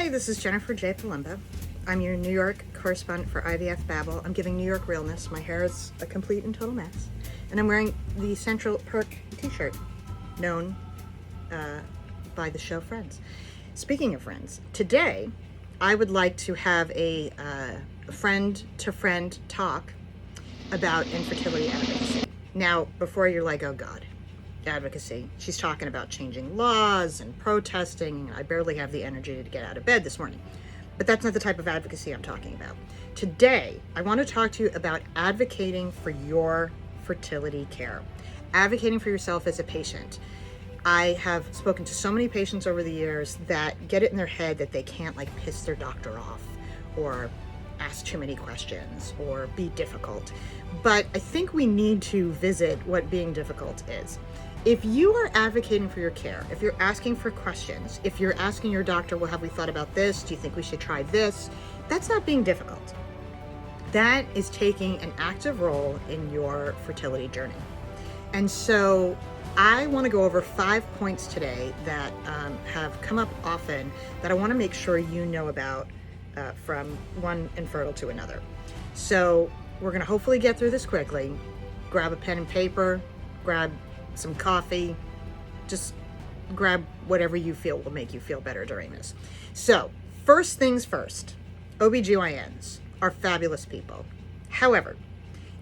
Hi, this is Jennifer Jay Palumbo. I'm your New York correspondent for IVF Babble. I'm giving New York realness. My hair is a complete and total mess. And I'm wearing the Central Perk t-shirt, known by the show Friends. Speaking of Friends, today I would like to have a friend-to-friend talk about infertility advocacy. Now, before you're like, oh God, advocacy. She's talking about changing laws and protesting. I barely have the energy to get out of bed this morning. But that's not the type of advocacy I'm talking about. Today, I want to talk to you about advocating for your fertility care, advocating for yourself as a patient. I have spoken to so many patients over the years that get it in their head that they can't piss their doctor off or ask too many questions or be difficult. But I think we need to visit what being difficult is. If you are advocating for your care, if you're asking for questions, if you're asking your doctor, well, have we thought about this? Do you think we should try this? That's not being difficult. That is taking an active role in your fertility journey. And so I want to go over 5 points today that have come up often that I want to make sure you know about from one infertile to another. So we're going to hopefully get through this quickly. Grab a pen and paper, grab some coffee, just grab whatever you feel will make you feel better during this. So first things first, OBGYNs are fabulous people. However,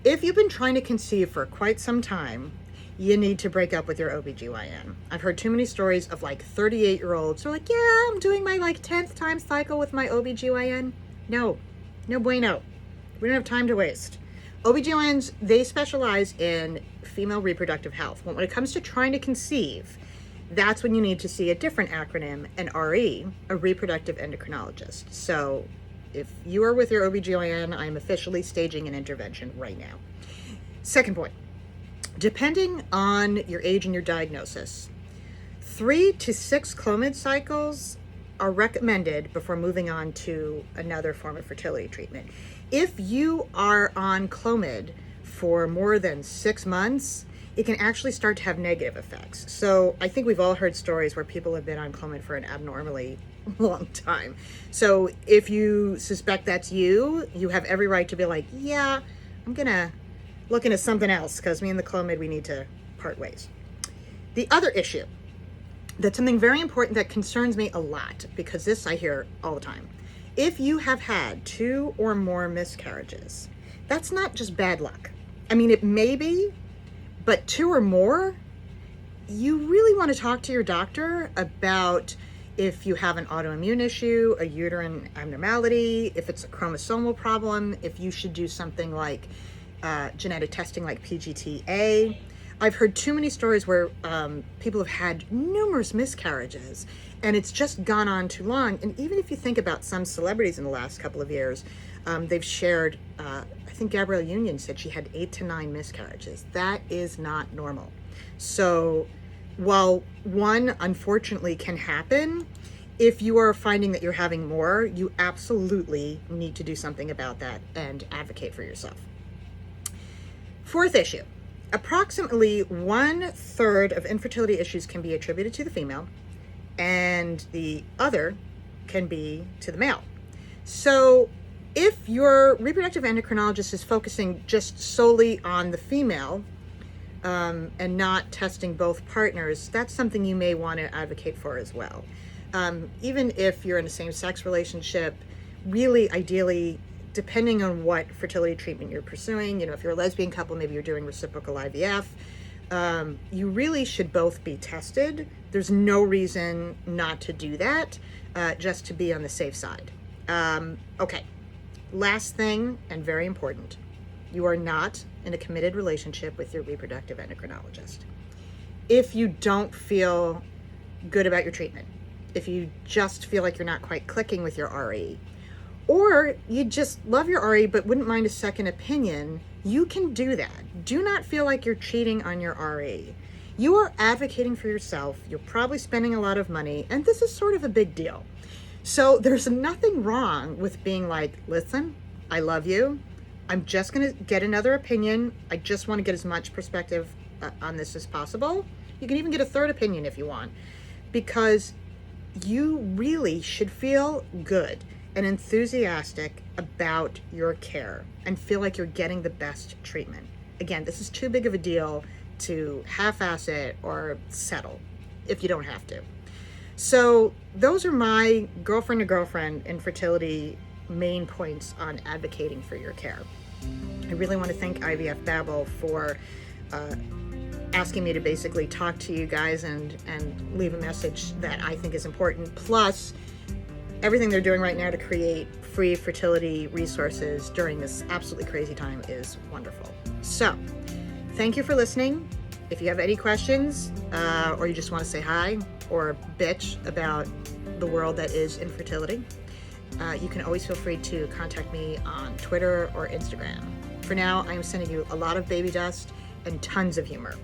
if you've been trying to conceive for quite some time, you need to break up with your OBGYN. I've heard too many stories of 38-year-olds who are like, yeah, I'm doing my 10th time cycle with my OBGYN. No bueno. We don't have time to waste. OBGYNs, they specialize in female reproductive health. When it comes to trying to conceive, that's when you need to see a different acronym, an RE, a reproductive endocrinologist. So if you are with your OBGYN, I'm officially staging an intervention right now. Second point, depending on your age and your diagnosis, 3 to 6 Clomid cycles are recommended before moving on to another form of fertility treatment. If you are on Clomid for more than 6 months, it can actually start to have negative effects. So I think we've all heard stories where people have been on Clomid for an abnormally long time. So if you suspect that's you, you have every right to be like, yeah, I'm gonna look into something else because me and the Clomid, we need to part ways. The other issue, that's something very important that concerns me a lot because this I hear all the time. If you have had 2 or more miscarriages, that's not just bad luck. I mean, it may be, but 2 or more, you really want to talk to your doctor about if you have an autoimmune issue, a uterine abnormality, if it's a chromosomal problem, if you should do something like genetic testing like PGTA. I've heard too many stories where people have had numerous miscarriages and it's just gone on too long. And even if you think about some celebrities in the last couple of years, they've shared, I think Gabrielle Union said she had 8 to 9 miscarriages. That is not normal. So while one unfortunately can happen, if you are finding that you're having more, you absolutely need to do something about that and advocate for yourself. Fourth issue. Approximately 1/3 of infertility issues can be attributed to the female and the other can be to the male. So if your reproductive endocrinologist is focusing just solely on the female and not testing both partners, that's something you may want to advocate for as well. Even if you're in a same-sex relationship, really ideally, depending on what fertility treatment you're pursuing, if you're a lesbian couple, maybe you're doing reciprocal IVF, you really should both be tested. There's no reason not to do that, just to be on the safe side. Okay, last thing, and very important, you are not in a committed relationship with your reproductive endocrinologist. If you don't feel good about your treatment, if you just feel like you're not quite clicking with your RE, or you just love your RE but wouldn't mind a second opinion, you can do that. Do not feel like you're cheating on your RE. You are advocating for yourself. You're probably spending a lot of money, and this is sort of a big deal. So there's nothing wrong with being like, listen, I love you. I'm just going to get another opinion. I just want to get as much perspective on this as possible. You can even get a third opinion if you want, because you really should feel good and enthusiastic about your care and feel like you're getting the best treatment. Again, this is too big of a deal to half-ass it or settle if you don't have to. So those are my girlfriend to girlfriend infertility main points on advocating for your care. I really want to thank IVF Babel for asking me to basically talk to you guys and leave a message that I think is important. Plus, everything they're doing right now to create free fertility resources during this absolutely crazy time is wonderful. So, thank you for listening. If you have any questions, or you just want to say hi or bitch about the world that is infertility, you can always feel free to contact me on Twitter or Instagram. For now, I am sending you a lot of baby dust and tons of humor.